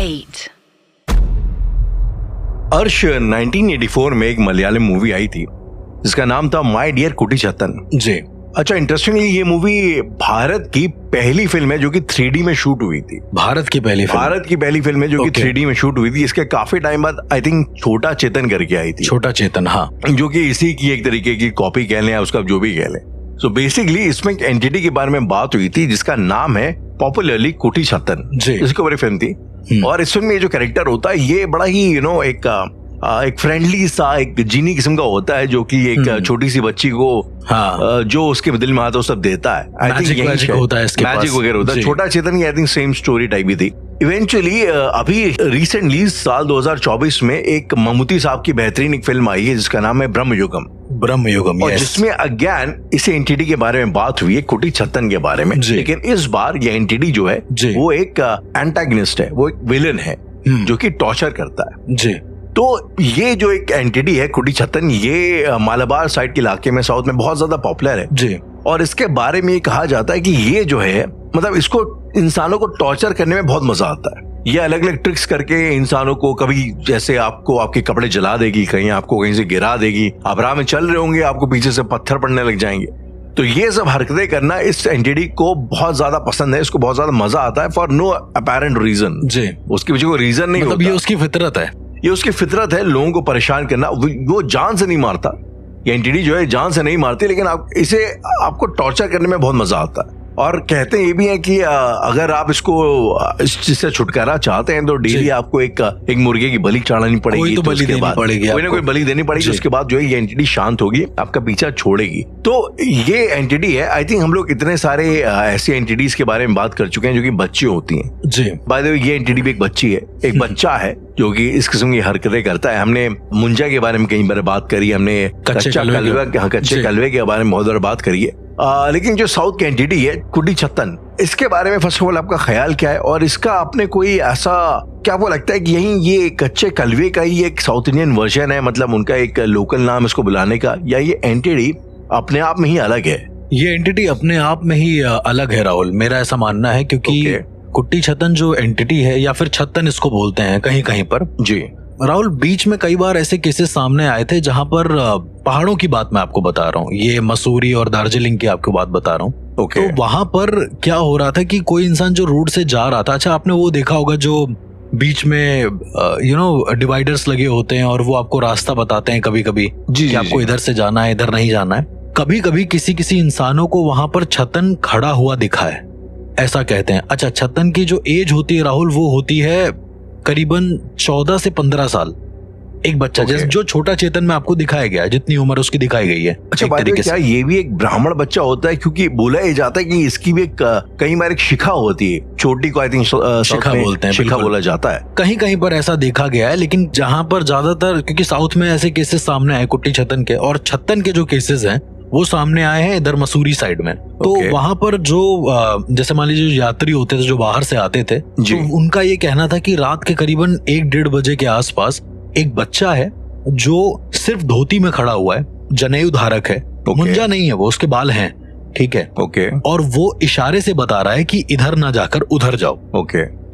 8. अर्श 1984 में एक मलयालम मूवी आई थी जिसका नाम था माय डियर कुटी चतन जी। अच्छा, इंटरेस्टिंगली ये मूवी भारत की पहली फिल्म है जो कि 3D में शूट हुई थी। भारत की पहली फिल्म है जो कि 3D में शूट हुई थी। इसके काफी टाइम बाद आई थिंक छोटा चेतन करके आई थी। छोटा चेतन, हाँ, जो कि इसी की एक तरीके की कॉपी कह लें या उसका जो भी कह लें। सो बेसिकली इसमें एक एंटिटी के बारे में बात हुई थी जिसका नाम है पॉपुलरली कुटी चतन। इसके ऊपर फिल्म थी और इस फिल्म में जो कैरेक्टर होता है ये बड़ा ही एक फ्रेंडली सा एक जीनी किस्म का होता है जो कि एक छोटी सी बच्ची को जो उसके दिल में आता है वो सब देता है। आई थिंक मैजिक होता है, मैजिक वगैरह होता है। छोटा चेतन की I think same story type भी थी। इवेंचुअली अभी रिसेंटली साल 2024 में एक ममूटी साहब की बेहतरीन एक फिल्म आई है जिसका नाम है ब्रह्मयुगम और जिसमें अगेन इस एंटिटी के बारे में बात हुई है, कुटी चतन के बारे में। लेकिन इस बार ये एंटिटी जो है वो एक एंटागनिस्ट है, वो एक विलन है जो कि टॉर्चर करता है जी। तो ये जो एक एंटिटी है कुटी चतन, ये मालाबार साइड के इलाके में साउथ में बहुत ज्यादा पॉपुलर है जी। और इसके बारे में ये कहा जाता है कि ये जो है मतलब इसको इंसानों को टॉर्चर करने में बहुत मजा आता है। ये अलग अलग ट्रिक्स करके इंसानों को, कभी जैसे आपको आपके कपड़े जला देगी, कहीं आपको कहीं से गिरा देगी, आप राह में चल रहे होंगे आपको पीछे से पत्थर पड़ने लग जाएंगे। तो ये सब हरकतें करना इस एंटिटी को बहुत ज्यादा पसंद है, इसको बहुत ज्यादा मजा आता है फॉर नो अपेरेंट रीजन जी। उसके पीछे कोई रीजन नहीं मतलब होता। ये उसकी फितरत है, ये उसकी फितरत है लोगों को परेशान करना। वो जान से नहीं मारता, ये एंटिटी जो है जान से नहीं मारती, लेकिन आपको टॉर्चर करने में बहुत मजा आता है। और कहते हैं ये भी है कि अगर आप इससे छुटकारा चाहते हैं तो डेली आपको एक मुर्गे की बलि चढ़ानी पड़ेगी, कोई ना कोई बलि देनी पड़ेगी। उसके बाद जो है ये एंटिटी शांत होगी, आपका पीछा छोड़ेगी। तो ये एंटिटी है। आई थिंक हम लोग इतने सारे ऐसी एंटिटीज के बारे में बात कर चुके हैं जो कि बच्ची होती हैं जी। बाय द वे ये एंटिटी भी एक बच्ची है, एक बच्चा है जो कि इस किस्म की हरकतें करता है। हमने मुंजा के बारे में कई बार बात करी, हमने कच्चे कलवे के बारे में बहुत बार बात करी है। लेकिन जो साउथ की एंटिटी है कुटी चतन, इसके बारे में फर्स्ट ऑफ ऑल आपका ख्याल क्या है? और इसका आपने कोई ऐसा क्या आपको लगता है कि यही ये कच्चे कलवे का ही एक साउथ इंडियन वर्जन है, मतलब उनका एक लोकल नाम इसको बुलाने का, या ये एंटिटी अपने आप में ही अलग है? ये एंटिटी अपने आप में ही अलग है राहुल, मेरा ऐसा मानना है। क्योंकि कुटी चतन जो एंटिटी है, या फिर छतन इसको बोलते हैं कहीं कहीं पर जी राहुल, बीच में कई बार ऐसे केसेस सामने आए थे जहां पर पहाड़ों की बात मैं आपको बता रहा हूँ, ये मसूरी और दार्जिलिंग की आपको बात बता रहा हूँ। तो वहां पर क्या हो रहा था कि कोई इंसान जो रोड से जा रहा था, अच्छा आपने वो देखा होगा जो बीच में डिवाइडर्स लगे होते हैं और वो आपको रास्ता बताते हैं कभी कभी कि आपको इधर से जाना है, इधर नहीं जाना है। कभी कभी किसी इंसानों को वहां पर छतन खड़ा हुआ दिखा है, ऐसा कहते हैं। अच्छा, छतन की जो एज होती है राहुल, वो होती है करीबन 14 से 15 साल। एक बच्चा जैसे जो छोटा चेतन में आपको दिखाया गया है, जितनी उम्र उसकी दिखाई गई है। अच्छा, क्या ये भी एक ब्राह्मण बच्चा होता है? क्योंकि बोला ये जाता है कि इसकी भी कई बार एक शिखा होती है, छोटी को आई थिंक शिखा बोलते हैं, शिखा बोला जाता है। कहीं कहीं पर ऐसा देखा गया है, लेकिन जहां पर ज्यादातर, क्योंकि साउथ में ऐसे केसेस सामने आए कुट्टी छतन के, और छतन के जो केसेस हैं वो सामने आए हैं इधर मसूरी साइड में। तो वहां पर जो जैसे मान लीजिए यात्री होते थे जो बाहर से आते थे, तो उनका ये कहना था कि रात के करीबन 1-1:30 बजे के आसपास एक बच्चा है जो सिर्फ धोती में खड़ा हुआ है, जनेऊ धारक है, मुंजा नहीं है वो, उसके बाल हैं, ठीक है और वो इशारे से बता रहा है कि इधर ना जाकर उधर जाओ।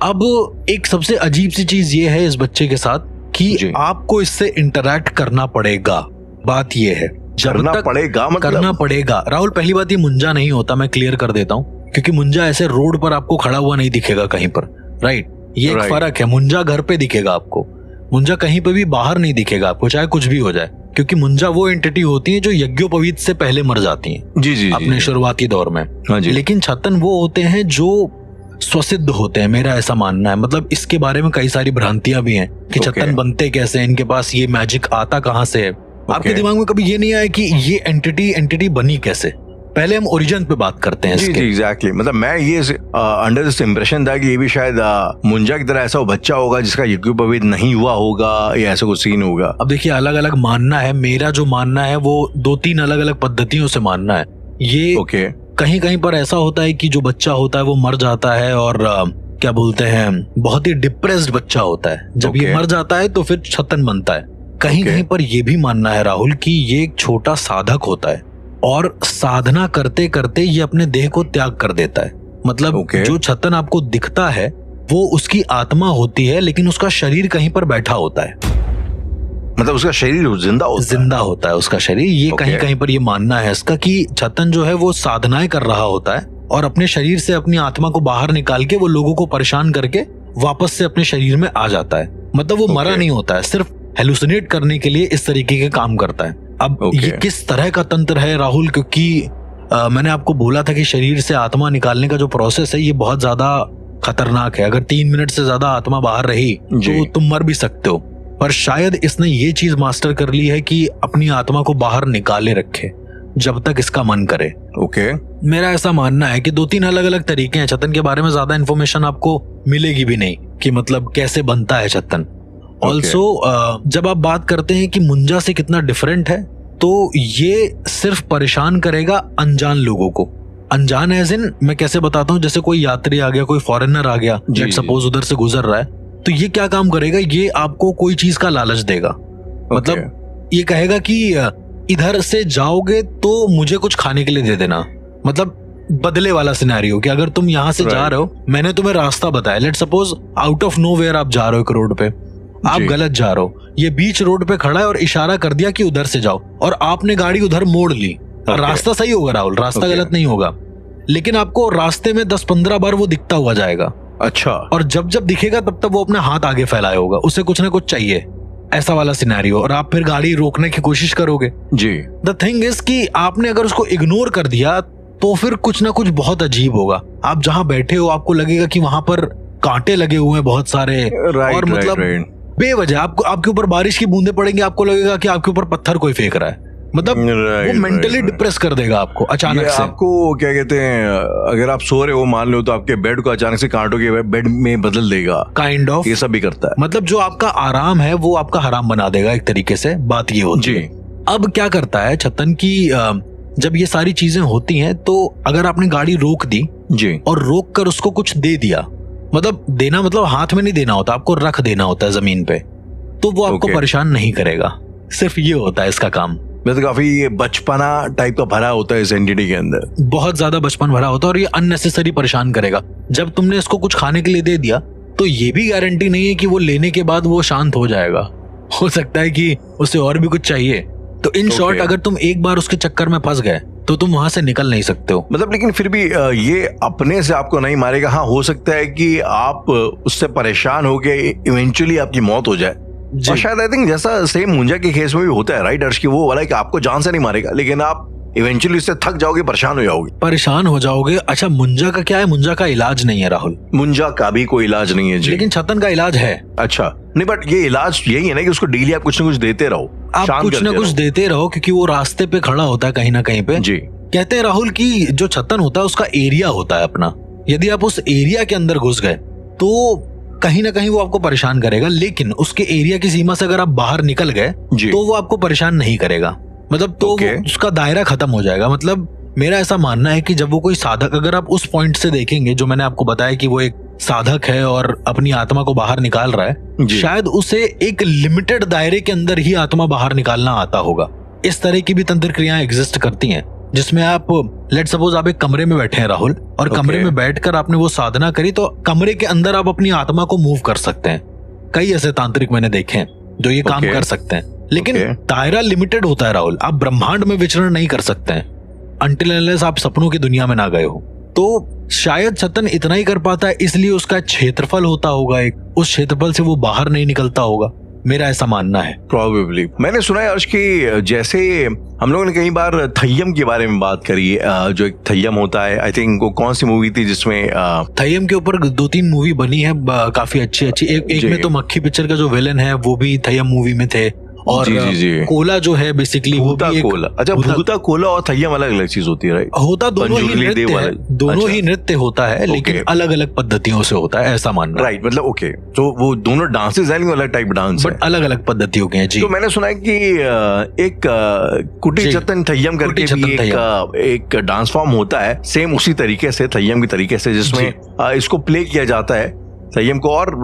अब एक सबसे अजीब सी चीज ये है इस बच्चे के साथ कि आपको इससे इंटरैक्ट करना पड़ेगा। बात ये है करना पड़ेगा राहुल। पहली बात, ये मुंजा नहीं होता, मैं क्लियर कर देता हूँ, क्योंकि मुंजा ऐसे रोड पर आपको खड़ा हुआ नहीं दिखेगा कहीं पर, राइट? ये एक फर्क है। मुंजा घर पे दिखेगा आपको, मुंजा कहीं पे भी बाहर नहीं दिखेगा आपको, चाहे कुछ भी हो जाए, क्योंकि मुंजा वो एंटिटी होती है जो यज्ञोपवीत से पहले मर जाती हैं जी अपने शुरुआती दौर में। लेकिन छतन वो होते हैं जो स्वसिद्ध होते हैं, मेरा ऐसा मानना है। मतलब इसके बारे में कई सारी भ्रांतियां भी हैं कि छतन बनते कैसे, इनके पास ये मैजिक आता कहाँ से है। आपके दिमाग में कभी ये नहीं आया कि ये एंटिटी बनी कैसे? पहले हम ओरिजिन पे बात करते हैं इसके। एग्जैक्टली, मतलब मैं ये अंडर दिस इंप्रेशन था कि ये भी शायद मुंजा की तरह ऐसा बच्चा होगा जिसका यज्ञोपवीत नहीं हुआ होगा, या ऐसा कुछ सीन होगा। अब देखिए, अलग अलग मानना है। मेरा जो मानना है वो 2-3 अलग अलग पद्धतियों से मानना है। ये कहीं कहीं पर ऐसा होता है कि जो बच्चा होता है वो मर जाता है, और क्या बोलते हैं, बहुत ही डिप्रेस्ड बच्चा होता है। जब ये मर जाता है तो फिर छतन बनता है। कहीं कहीं पर यह भी मानना है राहुल कि ये एक छोटा साधक होता है, और साधना करते करते ये अपने देह को त्याग कर देता है। मतलब जो छतन आपको दिखता है वो उसकी आत्मा होती है, लेकिन उसका शरीर कहीं पर बैठा होता है। मतलब उसका शरीर जिंदा होता है उसका शरीर। ये कहीं कहीं पर ये मानना है इसका कि छतन जो है वो साधनाएं कर रहा होता है और अपने शरीर से अपनी आत्मा को बाहर निकाल के वो लोगों को परेशान करके वापस से अपने शरीर में आ जाता है। मतलब वो मरा नहीं होता है, सिर्फ हेलुसिनेट करने के लिए इस तरीके के काम करता है। अब ये किस तरह का तंत्र है राहुल, क्योंकि मैंने आपको बोला था कि शरीर से आत्मा निकालने का जो प्रोसेस है ये बहुत ज्यादा खतरनाक है। अगर 3 मिनट से ज्यादा आत्मा बाहर रही तो तुम मर भी सकते हो। पर शायद इसने ये चीज मास्टर कर ली है कि अपनी आत्मा को बाहर निकाले रखे जब तक इसका मन करे। मेरा ऐसा मानना है कि 2-3 अलग अलग तरीके हैं। छतन के बारे में ज्यादा इन्फॉर्मेशन आपको मिलेगी भी नहीं कि मतलब कैसे बनता है छतन। ऑल्सो जब आप बात करते हैं कि मुंजा से कितना डिफरेंट है, तो ये सिर्फ परेशान करेगा अनजान लोगों को। अनजान एज इन मैं कैसे बताता हूँ, जैसे कोई यात्री आ गया, कोई फॉरेनर आ गया, लेट्स सपोज उधर से गुजर रहा है, तो ये क्या काम करेगा, ये आपको कोई चीज का लालच देगा। मतलब ये कहेगा कि इधर से जाओगे तो मुझे कुछ खाने के लिए दे देना। मतलब बदले वाला सिनेरियो कि अगर तुम यहाँ से जा रहे हो, मैंने तुम्हें रास्ता बताया, let's suppose out of nowhere आप जा रहे हो एक रोड पे, आप गलत जा रहे हो, ये बीच रोड पे खड़ा है और इशारा कर दिया कि उधर से जाओ, और आपने गाड़ी उधर मोड़ ली। रास्ता सही होगा राहुल, रास्ता गलत नहीं होगा, लेकिन आपको रास्ते में 10-15 बार वो दिखता हुआ जाएगा। अच्छा। और जब जब दिखेगा तब तब वो अपने हाथ आगे फैलाया होगा, उसे कुछ ना कुछ चाहिए, ऐसा वाला सिनेरियो। और आप फिर गाड़ी रोकने की कोशिश करोगे जी। द थिंग इज कि आपने अगर उसको इग्नोर कर दिया तो फिर कुछ ना कुछ बहुत अजीब होगा। आप जहां बैठे हो आपको लगेगा कि वहां पर कांटे लगे हुए हैं बहुत सारे, और मतलब बेवजह आपको आपके ऊपर बारिश की बूंदें पड़ेंगी, आपको लगेगा कि आपके ऊपर पत्थर कोई फेंक रहा है। मतलब वो मेंटली डिप्रेस कर देगा आपको अचानक से। आपको क्या कहते हैं, अगर आप सो रहे हो मान लो, तो आपके बेड को अचानक से कांटों के बेड में बदल देगा, काइंड ऑफ। ये सब भी करता है। मतलब जो आपका आराम है वो आपका हराम बना देगा एक तरीके से, बात ये होती है। अब क्या करता है छतन की, जब ये सारी चीजें होती हैं तो अगर आपने गाड़ी रोक दी जी और रोक कर उसको कुछ दे दिया, मतलब देना मतलब हाथ में नहीं देना होता, आपको रख देना होता है जमीन पे, तो वो आपको परेशान नहीं करेगा। सिर्फ ये होता है इसका काम। तो काफी बचपना टाइप का भरा होता है इस एंटिटी के अंदर, बहुत ज्यादा बचपन भरा होता है, और ये अननेसेसरी परेशान करेगा। जब तुमने इसको कुछ खाने के लिए दे दिया तो ये भी गारंटी नहीं है कि वो लेने के बाद वो शांत हो जाएगा, हो सकता है कि उसे और भी कुछ चाहिए। तो इन शॉर्ट अगर तुम एक बार उसके चक्कर में फंस गए तो तुम वहां से निकल नहीं सकते हो। मतलब लेकिन फिर भी ये अपने से आपको नहीं मारेगा। हाँ, हो सकता है कि आप उससे परेशान हो गए, इवेंचुअली आपकी मौत हो जाए। और शायद आई थिंक जैसा सेम मुंजा के केस में भी होता है, राइट हर्ष, की वो वाला कि आपको जान से नहीं मारेगा, लेकिन आप इवेंचुअली इससे थक जाओगे, परेशान हो जाओगे। अच्छा, मुंजा का क्या है, मुंजा का इलाज नहीं है राहुल, मुंजा का भी कोई इलाज नहीं है जी, लेकिन छतन का इलाज है। अच्छा, नहीं बट ये इलाज यही है ना कि उसको डेली आप कुछ ना कुछ देते रहो, आप कुछ ना कुछ देते रहो, क्योंकि वो रास्ते पे खड़ा होता है कहीं ना कहीं पे जी। कहते हैं राहुल कि जो छतन होता है उसका एरिया होता है अपना, यदि आप उस एरिया के अंदर घुस गए तो कहीं ना कहीं वो आपको परेशान करेगा, लेकिन उसके एरिया की सीमा से अगर आप बाहर निकल गए तो वो आपको परेशान नहीं करेगा। मतलब तो उसका दायरा खत्म हो जाएगा। मतलब मेरा ऐसा मानना है कि जब वो कोई साधक, अगर आप उस पॉइंट से देखेंगे जो मैंने आपको बताया कि वो एक साधक है और अपनी आत्मा को बाहर निकाल रहा है, शायद उसे एक लिमिटेड दायरे के अंदर ही आत्मा बाहर निकालना आता होगा। इस तरह की भी तंत्र क्रियाएं एग्जिस्ट करती हैं, जिसमें आप लेट सपोज आप एक कमरे में बैठे हैं राहुल, और कमरे में बैठकर आपने वो साधना करी, तो कमरे के अंदर आप अपनी आत्मा को मूव कर सकते हैं। कई ऐसे तांत्रिक मैंने देखे हैं जो ये काम कर सकते हैं, लेकिन दायरा लिमिटेड होता है राहुल। आप ब्रह्मांड में विचरण नहीं कर सकते हैं अनटिल अनलेस आप सपनों की दुनिया में ना गए हो। तो शायद छतन इतना ही कर पाता है, इसलिए उसका क्षेत्रफल होता होगा एक, उस क्षेत्रफल से वो बाहर नहीं निकलता होगा, मेरा ऐसा मानना है। प्रोबेबली। मैंने सुना है अर्श की जैसे हम लोगों ने कई बार थय्यम के बारे में बात करी, जो एक थय्यम होता है, आई थिंक वो कौन सी मूवी थी जिसमें थय्यम के ऊपर 2-3 मूवी बनी है काफी अच्छी। एक में तो मक्खी पिक्चर का जो विलेन है वो भी थय्यम मूवी में थे, और जी। कोला जो है बेसिकली वो भी कोला। अच्छा, भूता कोला और थय्यम अलग अलग चीज होती है, राइट? होता दोनों ही नृत्य है, दोनों ही नृत्य होता है, लेकिन अलग अलग पद्धतियों से होता है, ऐसा मानना। राइट, मतलब ओके, तो वो दोनों डांसेस हैं, अलग टाइप डांस, बट अलग अलग पद्धतियों के हैं जी। तो मैंने सुना है कि एक कुटी छतन थय्यम करके भी एक डांस फॉर्म होता है, सेम उसी तरीके से, थय्यम के तरीके से, जिसमें इसको प्ले किया जाता है थय्यम को। और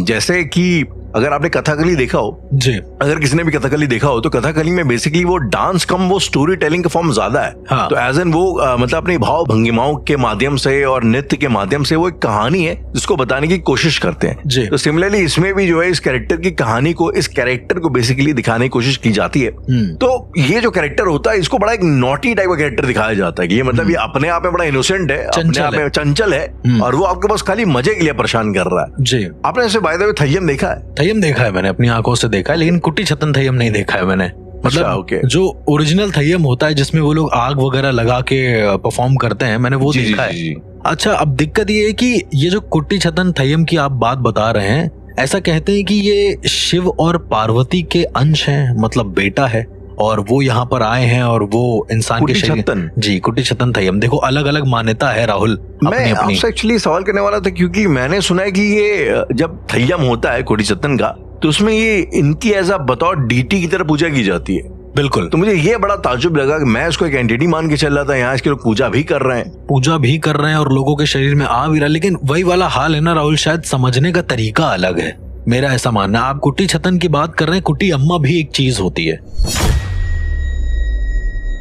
जैसे कि अगर आपने कथकली देखा हो जी, अगर किसी ने भी कथकली देखा हो तो कथकली में बेसिकली वो डांस कम वो स्टोरी टेलिंग का फॉर्म ज्यादा है। हाँ। तो एज एन वो मतलब अपनी भाव भंगिमाओं के माध्यम से और नृत्य के माध्यम से वो एक कहानी है जिसको बताने की कोशिश करते हैं जी। तो सिमिलरली इसमें भी जो है इस कैरेक्टर की कहानी को, इस कैरेक्टर को बेसिकली दिखाने की कोशिश की जाती है। तो ये जो कैरेक्टर होता है इसको बड़ा एक नॉटी टाइप का कैरेक्टर दिखाया जाता है कि ये मतलब ये अपने आप में बड़ा इनोसेंट है, अपने आप में चंचल है और वो आपके पास खाली मजे के लिए परेशान कर रहा है। जी, आपने ऐसे बाय द वे थय्यम देखा है? थय्यम देखा है मैंने, अपनी आंखों से देखा है, लेकिन कुट्टी छतन थय्यम नहीं देखा है मैंने। मतलब ओके। जो ओरिजिनल थय्यम होता है जिसमें वो लोग आग वगैरह लगा के परफॉर्म करते हैं, मैंने वो देखा है। अच्छा, अब दिक्कत ये है कि ये जो कुट्टी छतन थय्यम की आप बात बता रहे हैं, ऐसा कहते हैं कि ये शिव और पार्वती के अंश हैं, मतलब बेटा है, और वो यहाँ पर आए हैं और वो इंसान के शरीर। जी, कुट्टी छतन थय्यम। देखो अलग अलग मान्यता है राहुल। मैं आपसे एक्चुअली सवाल करने वाला था क्योंकि मैंने सुना है कि ये जब थय्यम होता है कुट्टी छतन का तो उसमें ये इनकी ऐसा बतौर डीटी की तरह पूजा की जाती है। बिल्कुल। तो मुझे ये बड़ा ताज्जुब लगा कि मैं इसको एक एंटिटी मान के चल रहा था, यहाँ इसके लोग पूजा भी कर रहे हैं और लोगों के शरीर में आ भी रहा है। लेकिन वही वाला हाल है ना राहुल, शायद समझने का तरीका अलग है, मेरा ऐसा मानना है। आप कुट्टी छतन की बात कर रहे हैं, कुट्टी अम्मा भी एक चीज होती है।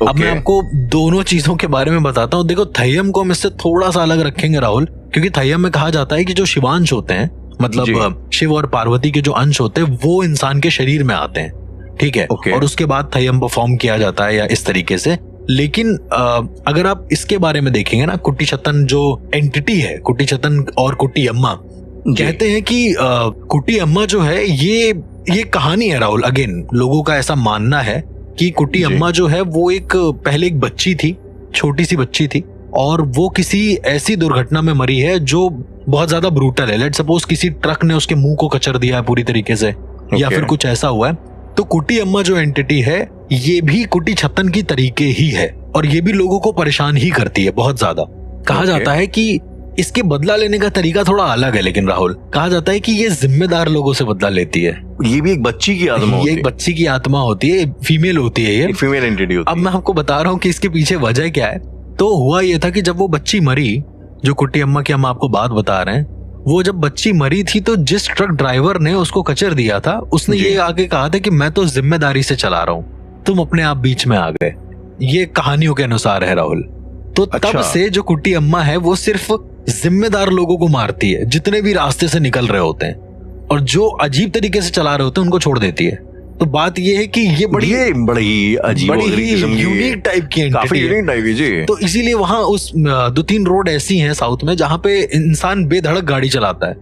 अब मैं आपको दोनों चीजों के बारे में बताता हूँ। देखो थय्यम को हम इससे थोड़ा सा अलग रखेंगे राहुल, क्योंकि थय्यम में कहा जाता है कि जो शिवांश होते हैं, मतलब शिव और पार्वती के जो अंश होते हैं, वो इंसान के शरीर में आते हैं, ठीक है। और उसके बाद थय्यम परफॉर्म किया जाता है या इस तरीके से। लेकिन अगर आप इसके बारे में देखेंगे ना, कुट्टी छतन जो एंटिटी है, कुट्टी छतन और कुट्टी अम्मा, कहते हैं कि कुट्टी अम्मा जो है ये कहानी है राहुल। अगेन लोगों का ऐसा मानना है कि कुट्टी अम्मा जो है वो पहले एक बच्ची थी, छोटी सी बच्ची थी, और वो किसी ऐसी दुर्घटना में मरी है जो बहुत ज्यादा ब्रूटल है। लेट सपोज किसी ट्रक ने उसके मुंह को कचर दिया है पूरी तरीके से, या फिर कुछ ऐसा हुआ है। तो कुट्टी अम्मा जो एंटिटी है ये भी कुट्टी छतन की तरीके ही है, और ये भी लोगों को परेशान ही करती है बहुत ज्यादा। कहा जाता है कि इसके बदला लेने का तरीका थोड़ा अलग है, लेकिन राहुल कहा जाता है कि ये जिम्मेदार लोगों से बदला लेती है। ये भी एक बच्ची की आत्मा होती है। ये एक बच्ची की आत्मा होती है, फीमेल होती है, ये फीमेल एंटिटी होती है। अब मैं आपको बता रहा हूँ कि इसके पीछे वजह क्या है। तो हुआ ये था कि जब वो बच्ची मरी, जो कुट्टी अम्मा की हम आपको बात बता रहे हैं, वो जब बच्ची मरी थी तो जिस ट्रक ड्राइवर ने उसको कचर दिया था, उसने ये आगे कहा था कि मैं तो जिम्मेदारी से चला रहा हूँ, तुम अपने आप बीच में आ गए। ये कहानियों के अनुसार है राहुल। तो तब से जो कुट्टी अम्मा है वो सिर्फ जिम्मेदार लोगों को मारती है, जितने भी रास्ते से निकल रहे होते हैं, और जो अजीब तरीके से चला रहे होते हैं उनको छोड़ देती है। तो बात ये है कि ये बड़ी अजीब, यूनिक टाइप की काफी यूनिक टाइप की जी। तो इसीलिए वहां उस 2-3 रोड ऐसी हैं साउथ में जहां पे इंसान बेधड़क गाड़ी चलाता है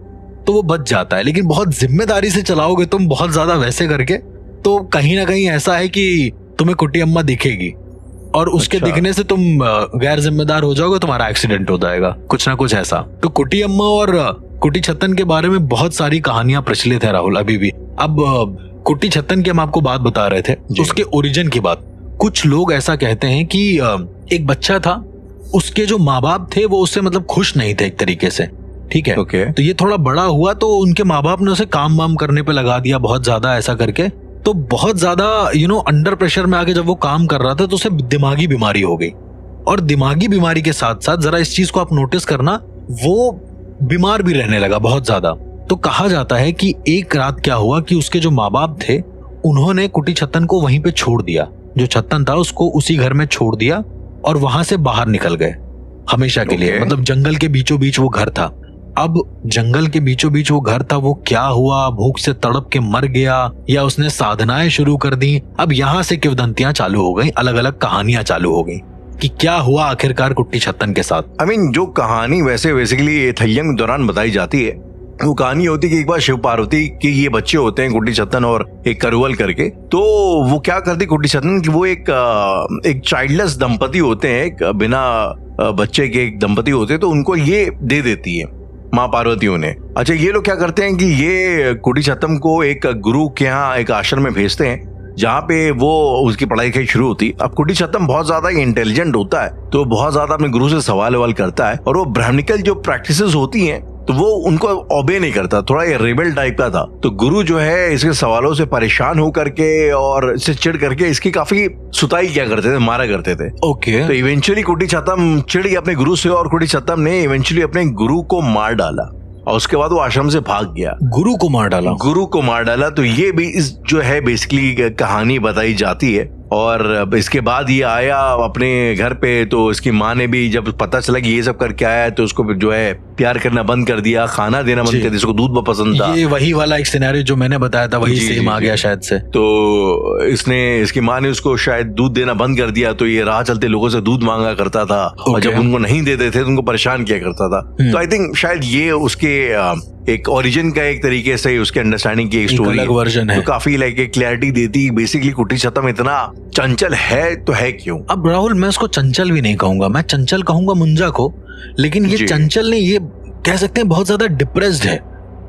तो वो बच जाता है। लेकिन बहुत जिम्मेदारी से चलाओगे तुम, बहुत ज्यादा वैसे करके, तो कहीं ना कहीं ऐसा है कि तुम्हें कुट्टी अम्मा दिखेगी, और उसके दिखने से तुम गैर जिम्मेदार हो जाओगे, तुम्हारा एक्सीडेंट हो जाएगा, कुछ ना कुछ ऐसा। तो कुट्टी अम्मा और कुट्टी छतन के बारे में बहुत सारी कहानियां प्रचलित है राहुल अभी भी। अब कुट्टी छतन की हम आपको बात बता रहे थे, उसके ओरिजिन की बात। कुछ लोग ऐसा कहते हैं कि एक बच्चा था, उसके जो माँ बाप थे वो उससे मतलब खुश नहीं थे एक तरीके से, ठीक है। तो ये थोड़ा बड़ा हुआ तो उनके माँ बाप ने उसे काम वाम करने पे लगा दिया बहुत ज्यादा, ऐसा करके। तो बहुत ज्यादा अंडर प्रेशर में आके जब वो काम कर रहा था तो उसे दिमागी बीमारी हो गई, और दिमागी बीमारी के साथ साथ जरा इस चीज को आप नोटिस करना, वो बीमार भी रहने लगा बहुत ज्यादा। तो कहा जाता है कि एक रात क्या हुआ कि उसके जो माँ बाप थे उन्होंने कुट्टी छतन को वहीं पे छोड़ दिया, जो छतन था उसको उसी घर में छोड़ दिया, और वहां से बाहर निकल गए हमेशा के लिए। मतलब जंगल के बीचों बीच वो घर था। अब जंगल के बीचों बीच वो घर था, वो क्या हुआ, भूख से तड़प के मर गया या उसने साधनाएं शुरू कर दी, अब यहाँ से किंवदंतियां चालू हो गई, अलग अलग कहानियां चालू हो गई कि क्या हुआ आखिरकार कुट्टी छतन के साथ। जो कहानी वैसे बेसिकली थय्यम के दौरान बताई जाती है, वो कहानी होती है कि एक बार शिव पार्वती के ये बच्चे होते हैं कुट्टी छतन और एक करुवल करके। तो वो क्या करती कुट्टी छतन कि वो एक चाइल्डलेस दंपति होते हैं, एक बिना बच्चे के एक दंपति होते हैं, तो उनको ये दे देती है माँ पार्वती उन्हें। अच्छा, ये लोग क्या करते हैं कि ये कुट्टी छतन को एक गुरु के यहाँ एक आश्रम में भेजते हैं जहाँ पे वो उसकी पढ़ाई लिखाई शुरू होती। अब कुट्टी छतन बहुत ज्यादा इंटेलिजेंट होता है, तो बहुत ज्यादा अपने गुरु से सवाल करता है, और वो ब्राह्मणिकल जो प्रैक्टिसेस होती हैं तो वो उनको ओबे नहीं करता, थोड़ा ये रेबल टाइप का था। तो गुरु जो है इसके सवालों से परेशान हो करके और इससे चिढ़ करके इसकी काफी सुताई क्या करते थे, मारा करते थे। ओके। तो इवेंचुअली कुट्टी छतन चिढ़ गया अपने गुरु से, और कुट्टी छतन ने इवेंचुअली अपने गुरु को मार डाला। और उसके बाद वो आश्रम से भाग गया, गुरु को मार डाला। तो ये भी इस जो है बेसिकली कहानी बताई जाती है। और इसके बाद ये आया अपने घर पे, तो इसकी माँ ने भी जब पता चला कि ये सब करके आया है तो उसको जो है प्यार करना बंद कर दिया, खाना देना बंद कर दिया, इसको दूध पसंद था। ये वही वाला एक सिनेरियो जो मैंने बताया था, वही सेम आ गया शायद से। तो इसकी माँ ने उसको शायद दूध देना बंद कर दिया, तो ये राह चलते लोगों से दूध मांगा करता था और जब उनको नहीं देते थे तो उनको परेशान किया करता था। तो आई थिंक शायद ये उसके एक ओरिजिन का एक तरीके से उसके अंडरस्टैंडिंग की एक स्टोरी, अलग वर्जन है। तो काफी लाइक एक क्लैरिटी देती। बेसिकली कुट्टी छतम इतना चंचल है तो है क्यों? अब राहुल, मैं उसको चंचल भी नहीं कहूंगा, मैं चंचल कहूंगा मुंजा को, लेकिन ये चंचल नहीं, ये कह सकते हैं बहुत ज्यादा डिप्रेस्ड है।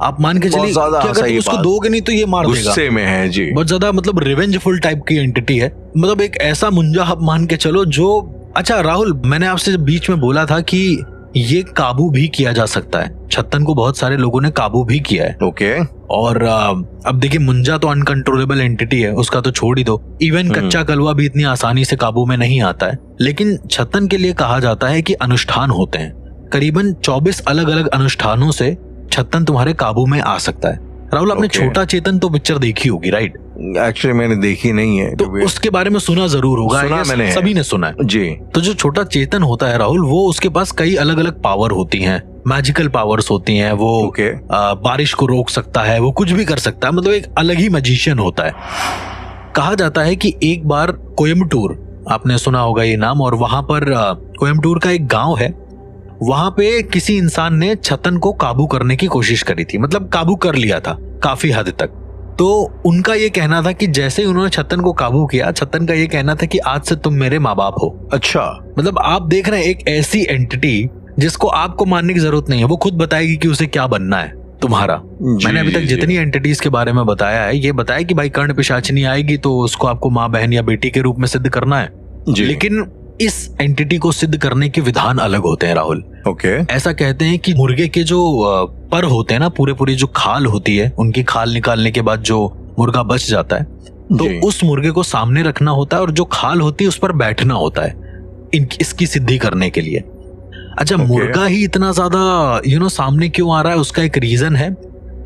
आप मान के चलिए कि अगर तुम उसको दोगे नहीं तो ये मार देगा, गुस्से में है जी, बहुत ज्यादा मतलब रिवेंजफुल टाइप की एंटिटी है। मतलब एक ऐसा मुंजा आप मान के चलो जो, अच्छा राहुल, मैंने आपसे बीच में बोला था कि ये काबू भी किया जा सकता है। छत्तन को बहुत सारे लोगों ने काबू भी किया है। ओके। और अब देखिए, मुंजा तो अनकंट्रोलेबल एंटिटी है, उसका तो छोड़ ही दो। इवन कच्चा कलवा भी इतनी आसानी से काबू में नहीं आता है। लेकिन छत्तन के लिए कहा जाता है कि अनुष्ठान होते हैं, करीबन 24 अलग अलग अनुष्ठानों से छत्तन तुम्हारे काबू में आ सकता है। राहुल, आपने छोटा चेतन तो पिक्चर देखी होगी, राइट? एक्चुअली मैंने देखी नहीं है, तो उसके बारे में सुना जरूर होगा, मैंने सभी ने सुना है जी। तो जो छोटा चेतन होता है राहुल, वो उसके पास कई अलग अलग पावर होती हैं, मैजिकल पावर्स होती हैं। वो बारिश को रोक सकता है, वो कुछ भी कर सकता है, मतलब एक अलग ही मैजिशियन होता है। कहा जाता है कि एक बार कोयम्बटूर, आपने सुना होगा ये नाम, और वहां पर कोयम्बटूर का एक गांव है, वहां पे किसी इंसान ने छतन को काबू करने की कोशिश करी थी, मतलब काबू कर लिया था काफी हद तक। तो उनका ये कहना था कि जैसे ही उन्होंने छतन को काबू किया, छतन का ये कहना था कि आज से तुम मेरे माँ बाप हो। अच्छा, मतलब आप देख रहे हैं एक ऐसी एंटिटी जिसको आपको मानने की जरूरत नहीं है, वो खुद बताएगी कि उसे क्या बनना है तुम्हारा। मैंने अभी तक जितनी एंटिटीज के बारे में बताया है, ये बताया कि भाई कर्ण पिशाचिनी आएगी तो उसको आपको माँ बहन या बेटी के रूप में सिद्ध करना है। लेकिन इस एंटिटी को सिद्ध करने के विधान अलग होते हैं राहुल। ओके। ऐसा कहते हैं कि मुर्गे के जो पर होते हैं ना, पूरी जो खाल होती है, उनकी खाल निकालने के बाद जो मुर्गा बच जाता है, तो उस मुर्गे को सामने रखना होता है और जो खाल होती है उस पर बैठना होता है इसकी सिद्धि करने के लिए। अच्छा, मुर्गा ही इतना ज्यादा सामने क्यों आ रहा है, उसका एक रीजन है।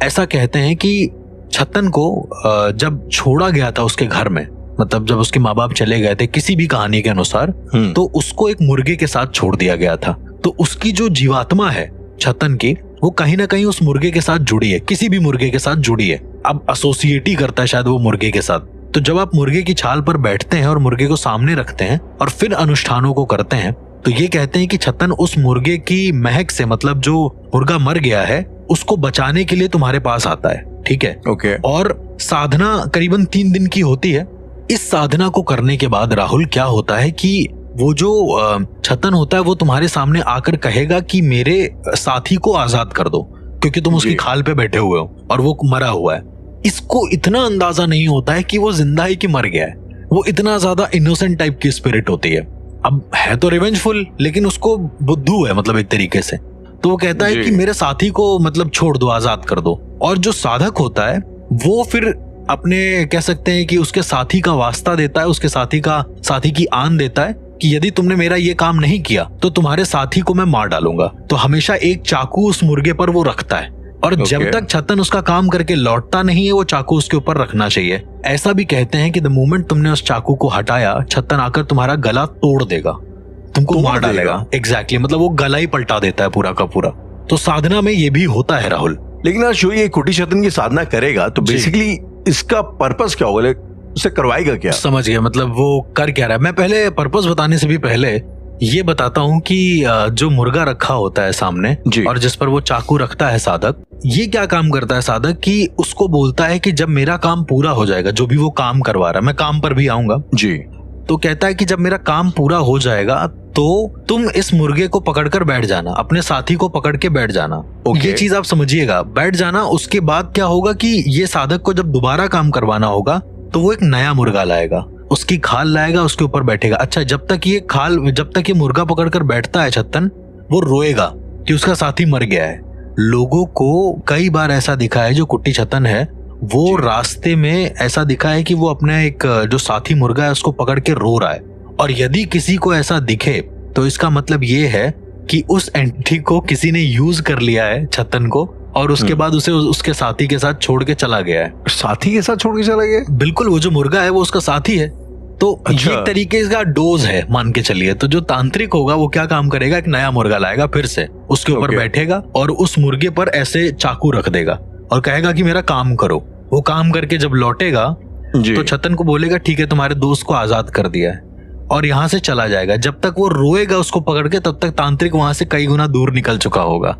ऐसा कहते हैं कि छतन को जब छोड़ा गया था उसके घर में, मतलब जब उसके माँ बाप चले गए थे किसी भी कहानी के अनुसार, तो उसको एक मुर्गे के साथ छोड़ दिया गया था। तो उसकी जो जीवात्मा है छतन की, वो कहीं ना कहीं उस मुर्गे के साथ जुड़ी है, किसी भी मुर्गे के साथ जुड़ी है। अब एसोसिएट ही करता है शायद वो मुर्गे के साथ। तो जब आप मुर्गे की छाल पर बैठते हैं और मुर्गे को सामने रखते हैं और फिर अनुष्ठानों को करते हैं, तो ये कहते हैं कि छतन उस मुर्गे की महक से, मतलब जो मुर्गा मर गया है उसको बचाने के लिए तुम्हारे पास आता है। ठीक है, ओके। और साधना करीबन 3 दिन की होती है। इस साधना को करने के बाद राहुल क्या होता है कि वो जो छतन होता है वो तुम्हारे सामने आकर कहेगा कि मेरे साथी को आजाद कर दो, क्योंकि तुम उसकी खाल पे बैठे हुए हो और वो मरा हुआ है। इसको इतना अंदाजा नहीं होता है कि वो जिंदा है कि मर गया है। वो इतना ज्यादा इनोसेंट टाइप की स्पिरिट होती है। अब है तो रिवेंजफुल, लेकिन उसको बुद्धू है, मतलब एक तरीके से। तो वो कहता है कि मेरे साथी को मतलब छोड़ दो, आजाद कर दो। और जो साधक होता है वो फिर अपने कह सकते हैं कि उसके साथी का वास्ता देता है, उसके साथी की आन देता है कि यदि तुमने मेरा ये काम नहीं किया तो तुम्हारे साथी को मैं मार डालूंगा। तो हमेशा एक चाकू उस मुर्गे पर वो रखता है, और जब तक छतन उसका काम करके लौटता नहीं है वो चाकू उसके ऊपर रखना चाहिए। ऐसा भी कहते हैं कि द मोमेंट तुमने उस चाकू को हटाया, छतन आकर तुम्हारा गला तोड़ देगा, तुमको मार डालेगा। एग्जैक्टली, मतलब वो गला ही पलटा देता है पूरा का पूरा। तो साधना में ये भी होता है राहुल। लेकिन आज जो ये कुटी छतन की साधना करेगा तो बेसिकली इसका पर्पस क्या होगा, उसे करवाएगा क्या? समझ गया, मतलब वो कर क्या रहा है। मैं पहले पर्पस बताने से भी पहले ये बताता हूँ कि जो मुर्गा रखा होता है सामने और जिस पर वो चाकू रखता है साधक, ये क्या काम करता है साधक कि उसको बोलता है कि जब मेरा काम पूरा हो जाएगा, जो भी वो काम करवा रहा है, मैं काम पर भी आऊंगा जी, तो कहता है कि जब मेरा काम पूरा हो जाएगा तो तुम इस मुर्गे को पकड़कर बैठ जाना, अपने साथी को पकड़ के बैठ जाना। ये चीज आप समझिएगा, बैठ जाना। उसके बाद क्या होगा कि ये साधक को जब दोबारा काम करवाना होगा तो वो एक नया मुर्गा लाएगा, उसकी खाल लाएगा, उसके ऊपर बैठेगा। अच्छा, जब तक ये मुर्गा पकड़कर बैठता है छतन, वो रोएगा कि उसका साथी मर गया है। लोगों को कई बार ऐसा दिखा है, जो कुट्टी छतन है वो रास्ते में ऐसा दिखा है कि वो अपने एक जो साथी मुर्गा है उसको पकड़ के रो रहा है। और यदि किसी को ऐसा दिखे तो इसका मतलब ये है कि उस एंटिटी को किसी ने यूज कर लिया है, छतन को, और उसके बाद उसे उसके साथी के साथ छोड़ के चला गया है। साथी के साथ छोड़ के चला गया? बिल्कुल, वो जो मुर्गा है वो उसका साथी है। तो अच्छा। ये एक तरीके का डोज है मान के चलिए। तो जो तांत्रिक होगा वो क्या काम करेगा, एक नया मुर्गा लाएगा, फिर से उसके ऊपर बैठेगा और उस मुर्गे पर ऐसे चाकू रख देगा और कहेगा कि मेरा काम करो। वो काम करके जब लौटेगा तो छतन को बोलेगा ठीक है तुम्हारे दोस्त को आजाद कर दिया है, और यहाँ से चला जाएगा। जब तक वो रोएगा उसको पकड़ के तब तक तांत्रिक वहां से कई गुना दूर निकल चुका होगा।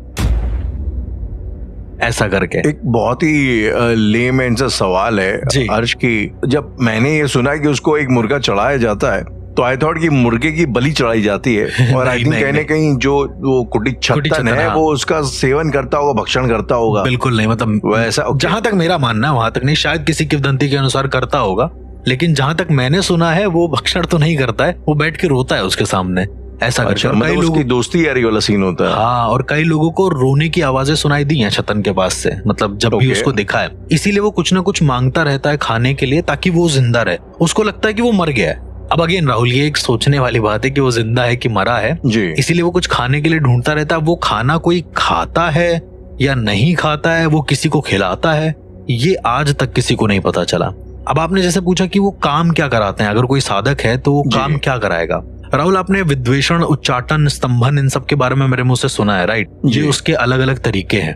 ऐसा करके एक बहुत ही लेमैन सा सवाल है अर्श की, जब मैंने ये सुना कि उसको एक मुर्गा चढ़ाया जाता है तो आई थॉट कि मुर्गे की बलि चढ़ाई जाती है और आई थिंक कहीं ना कहीं जो वो कुटी छत्तन है वो उसका सेवन करता होगा, भक्षण करता होगा। बिल्कुल नहीं, मतलब वैसा जहां तक मेरा मानना है वहां तक नहीं, शायद किसी किंवदंती के अनुसार करता होगा, लेकिन जहां तक मैंने सुना है वो भक्षण तो नहीं करता है, वो बैठ के रोता है उसके सामने ऐसा करके। मतलब उसकी दोस्ती यारी वाला सीन होता है। हाँ, और कई लोगों को रोने की आवाजें सुनाई दी हैं छतन के पास से, मतलब जब भी उसको दिखा है। इसीलिए वो कुछ ना कुछ मांगता रहता है खाने के लिए ताकि वो जिंदा रहे। उसको लगता है कि वो मर गया है। अब अगेन राहुल, ये एक सोचने वाली बात है कि वो जिंदा है कि मरा है, इसीलिए वो कुछ खाने के लिए ढूंढता रहता है। वो खाना कोई खाता है या नहीं खाता है, वो किसी को खिलाता है, ये आज तक किसी को नहीं पता चला। अब आपने जैसे पूछा कि वो काम क्या कराते हैं, अगर कोई साधक है तो वो काम क्या कराएगा। राहुल, आपने विद्वेषण, उच्चाटन, स्तंभन, इन सब के बारे में मेरे मुंह से सुना है, राइट? ये उसके अलग अलग तरीके हैं।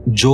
जो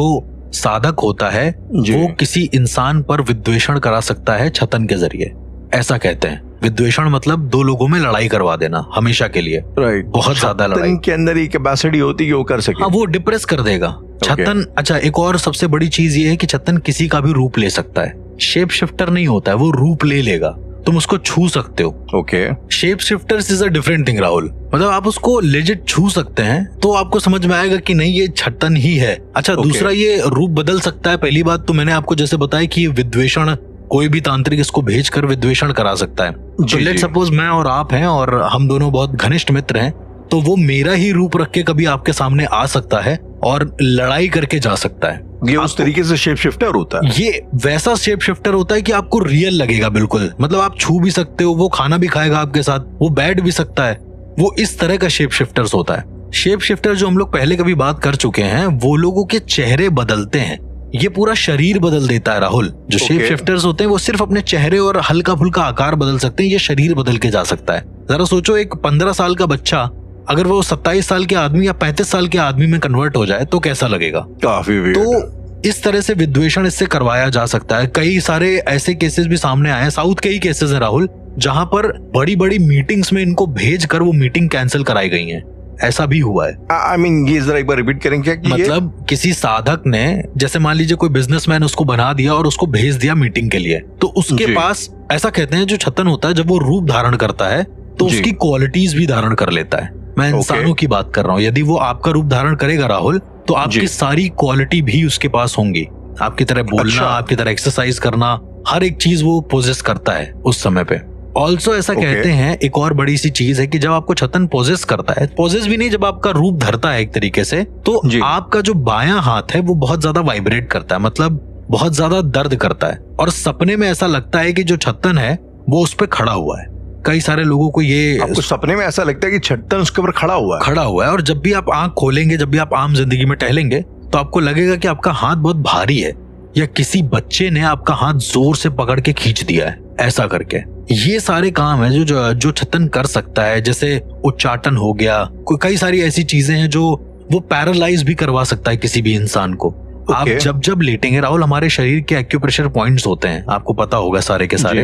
साधक होता है वो किसी इंसान पर विद्वेषण करा सकता है छतन के जरिए, ऐसा कहते हैं। विद्वेषण मतलब दो लोगों में लड़ाई करवा देना हमेशा के लिए, राइट? बहुत ज्यादा लड़ाई के अंदर ही कैपेसिटी होती है वो कर सके। हाँ, वो डिप्रेस कर देगा छतन। अच्छा, एक और सबसे बड़ी चीज ये है कि छतन किसी का भी रूप ले सकता है। शेप शिफ्टर नहीं होता है, वो रूप ले लेगा, तुम उसको छू सकते हो। Shape shifters is a different thing Rahul, मतलब आप उसको लेजिट छू सकते हैं तो आपको समझ में आएगा कि नहीं ये छतन ही है। अच्छा, दूसरा ये रूप बदल सकता है। पहली बात तो मैंने आपको जैसे बताया कि विद्वेषण कोई भी तांत्रिक इसको भेजकर विद्वेषण करा सकता है। तो लेट सपोज मैं और आप हैं और हम दोनों बहुत घनिष्ठ मित्र हैं, तो वो मेरा ही रूप रख के कभी आपके सामने आ सकता है और लड़ाई करके जा सकता है। ये उस तरीके से शेप शिफ्टर होता है। ये वैसा शेप शिफ्टर होता है कि आपको रियल लगेगा बिल्कुल, मतलब आप छू भी सकते हो, वो खाना भी खाएगा आपके साथ, वो बैठ भी सकता है, वो इस तरह का शेप शिफ्टर्स होता है। शेप शिफ्टर जो हम लोग पहले कभी बात कर चुके हैं, वो लोगों के चेहरे बदलते हैं, ये पूरा शरीर बदल देता है राहुल। जो शेप शिफ्टर्स होते हैं वो सिर्फ अपने चेहरे और हल्का फुल्का आकार बदल सकते हैं, ये शरीर बदल के जा सकता है। जरा सोचो, एक 15 साल का बच्चा अगर वो 27 साल के आदमी या 35 साल के आदमी में कन्वर्ट हो जाए तो कैसा लगेगा? काफी। तो इस तरह से विद्वेषण इससे करवाया जा सकता है। कई सारे ऐसे केसेस भी सामने आए हैं, साउथ के ही केसेस हैं राहुल, जहां पर बड़ी बड़ी मीटिंग्स में इनको भेज कर वो मीटिंग कैंसिल कराई गई है। ऐसा भी हुआ है। I mean, ये जरा एक बार रिपीट करेंगे क्या? मतलब किसी साधक ने, जैसे मान लीजिए कोई बिजनेसमैन उसको बना दिया और उसको भेज दिया मीटिंग के लिए, तो उसके पास ऐसा कहते हैं जो छतन होता है, जब वो रूप धारण करता है तो उसकी क्वालिटीज भी धारण कर लेता है। मैं इंसानों की बात कर रहा हूँ। यदि वो आपका रूप धारण करेगा राहुल, तो आपकी सारी क्वालिटी भी उसके पास होंगी। आपकी तरह बोलना, आपकी तरह एक्सरसाइज करना, हर एक चीज वो पोजेस करता है उस समय पे। ऑल्सो ऐसा कहते हैं, एक और बड़ी सी चीज है कि जब आपको छतन पोजेस करता है, पोजेस भी नहीं, जब आपका रूप धरता है एक तरीके से, तो आपका जो बायां हाथ है वो बहुत ज्यादा वाइब्रेट करता है, मतलब बहुत ज्यादा दर्द करता है, और सपने में ऐसा लगता है कि जो छतन है वो उस पर खड़ा हुआ है। कई सारे लोगों को ये, आपको सपने में ऐसा लगता है कि छतन उसके ऊपर खड़ा हुआ है, और जब भी आप आंख खोलेंगे, जब भी आप आम जिंदगी में टहलेंगे, तो आपको लगेगा कि आपका हाथ बहुत भारी है या किसी बच्चे ने आपका हाथ जोर से पकड़ के खींच दिया है, ऐसा करके। ये सारे काम है जो छतन कर सकता है। जैसे उच्चाटन हो गया, कई सारी ऐसी चीजें हैं जो वो पैरालाइज भी करवा सकता है किसी भी इंसान को। आप जब लेटेंगे राहुल, हमारे शरीर के एक्यूप्रेशर पॉइंट्स होते हैं, आपको पता होगा सारे के सारे,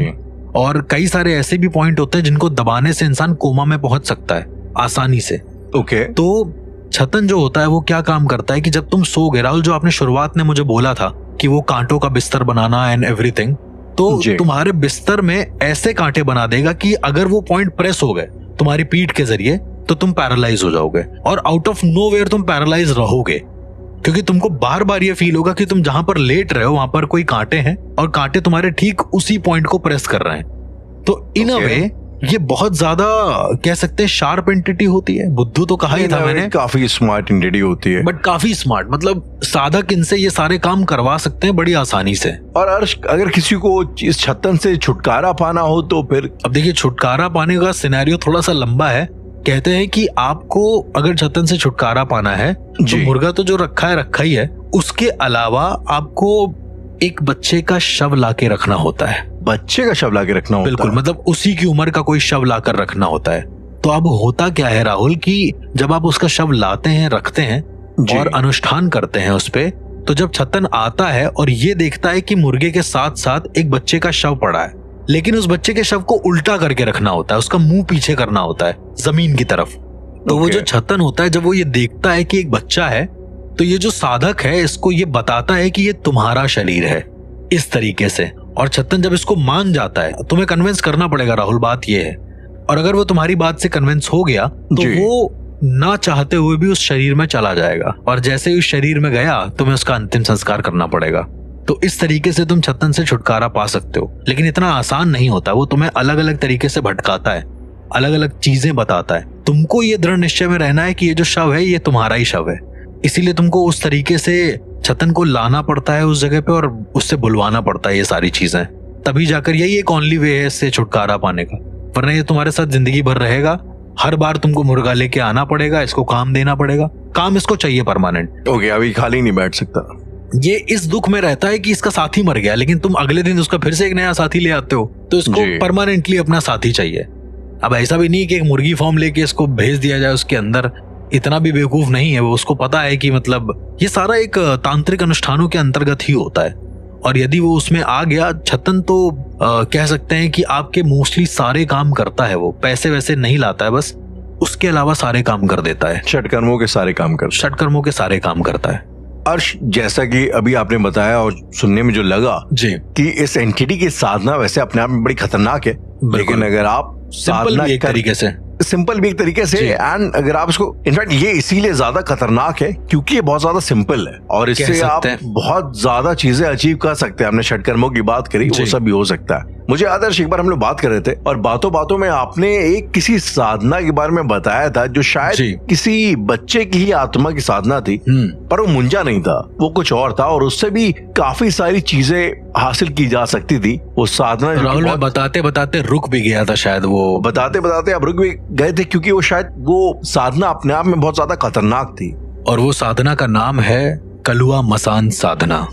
और कई सारे ऐसे भी पॉइंट होते हैं जिनको दबाने से इंसान कोमा में पहुंच सकता है आसानी से। तो छतन जो होता है वो क्या काम करता है कि जब तुम सो गए राहुल, जो आपने शुरुआत में मुझे बोला था कि वो कांटों का बिस्तर बनाना एंड एवरीथिंग, तो तुम्हारे बिस्तर में ऐसे कांटे बना देगा कि अगर वो पॉइंट प्रेस हो गए तुम्हारी पीठ के जरिए तो तुम पैरालाइज हो जाओगे, और आउट ऑफ नोवेयर तुम पैरालाइज रहोगे, क्योंकि तुमको बार बार ये फील होगा कि तुम जहां पर लेट रहे हो वहां पर कोई कांटे हैं और कांटे तुम्हारे ठीक उसी पॉइंट को प्रेस कर रहे हैं। तो इन अ वे ये बहुत ज्यादा कह सकते हैं शार्प एंटिटी होती है। बुद्धू तो कहा ही था मैंने, काफी स्मार्ट एंटिटी होती है, बट काफी स्मार्ट, मतलब साधक इनसे ये सारे काम करवा सकते हैं बड़ी आसानी से। और अगर किसी को इस छतन से छुटकारा पाना हो तो फिर? अब देखिए, छुटकारा पाने का सिनेरियो थोड़ा सा लंबा है, कहते हैं कि आपको अगर छतन से छुटकारा पाना है तो मुर्गा तो जो रखा ही है, उसके अलावा आपको एक बच्चे का शव लाके रखना होता है। बच्चे का शव लाके रखना होता है? बिल्कुल, मतलब उसी की उम्र का कोई शव लाकर रखना होता है। तो अब होता क्या है राहुल कि जब आप उसका शव लाते हैं, रखते हैं और अनुष्ठान करते हैं उस पे, तो जब छतन आता है और ये देखता है कि मुर्गे के साथ साथ एक बच्चे का शव पड़ा है, लेकिन उस बच्चे के शव को उल्टा करके रखना होता है, उसका मुंह पीछे करना होता है जमीन की तरफ। तो वो जो छतन होता है, जब वो ये देखता है कि एक बच्चा है, तो ये जो साधक है इसको ये बताता है कि ये तुम्हारा शरीर है, इस तरीके से। और छतन जब इसको मान जाता है, तुम्हें कन्विंस करना पड़ेगा राहुल, बात ये है। और अगर वो तुम्हारी बात से कन्विंस हो गया तो वो ना चाहते हुए भी उस शरीर में चला जाएगा, और जैसे ही उस शरीर में गया तुम्हें उसका अंतिम संस्कार करना पड़ेगा। तो इस तरीके से तुम छतन से छुटकारा पा सकते हो, लेकिन इतना आसान नहीं होता। वो तुम्हें अलग अलग तरीके से भटकाता है, अलग अलग चीजें बताता है। तुमको ये दृढ़ निश्चय में रहना है कि ये जो शव है ये तुम्हारा ही शव है, इसीलिए तुमको उस तरीके से छतन को लाना पड़ता है उस जगह पे और उससे बुलवाना पड़ता है ये सारी चीजें। तभी जाकर यही एक ओनली वे है इससे छुटकारा पाने का, वरना ये तुम्हारे साथ जिंदगी भर रहेगा। हर बार तुमको मुर्गा लेके आना पड़ेगा, इसको काम देना पड़ेगा, काम इसको चाहिए परमानेंट। ओके, अभी खाली नहीं बैठ सकता। ये इस दुख में रहता है कि इसका साथी मर गया, लेकिन तुम अगले दिन उसका फिर से एक नया साथी ले आते हो, तो इसको परमानेंटली अपना साथी चाहिए। अब ऐसा भी नहीं कि एक मुर्गी फॉर्म लेके इसको भेज दिया जाए उसके अंदर, इतना भी बेवकूफ नहीं है वो। उसको पता है कि मतलब ये सारा एक तांत्रिक अनुष्ठानों के अंतर्गत ही होता है, और यदि वो उसमें आ गया छतन तो कह सकते हैं कि आपके मोस्टली सारे काम करता है। वो पैसे वैसे नहीं लाता है, बस उसके अलावा सारे काम कर देता है। षटकर्मों के सारे काम करता है। अर्श, जैसा कि अभी आपने बताया और सुनने में जो लगा जी कि इस एंटिटी की साधना वैसे अपने आप में बड़ी खतरनाक है, लेकिन अगर आप साधना एक तरीके से सिंपल भी एक तरीके से, एंड अगर आप इसको, इनफैक्ट ये इसीलिए ज्यादा खतरनाक है क्योंकि ये बहुत ज्यादा सिंपल है और इससे आप बहुत ज्यादा चीजें अचीव कर सकते हैं। हमने षटकर्मों की बात करी, वो सब भी हो सकता है। मुझे याद है एक बार हम लोग बात कर रहे थे और बातों बातों में आपने एक किसी साधना के बारे में बताया था जो शायद किसी बच्चे की ही आत्मा की साधना थी, पर वो मुंजा नहीं था, वो कुछ और था, और उससे भी काफी सारी चीजें हासिल की जा सकती थी। वो साधना राहुल मैं बताते बताते रुक भी गया था, शायद वो बताते बताते आप रुक भी गए थे क्योंकि वो शायद वो साधना अपने आप में बहुत ज्यादा खतरनाक थी। और वो साधना का नाम है कलुआ मसान साधना।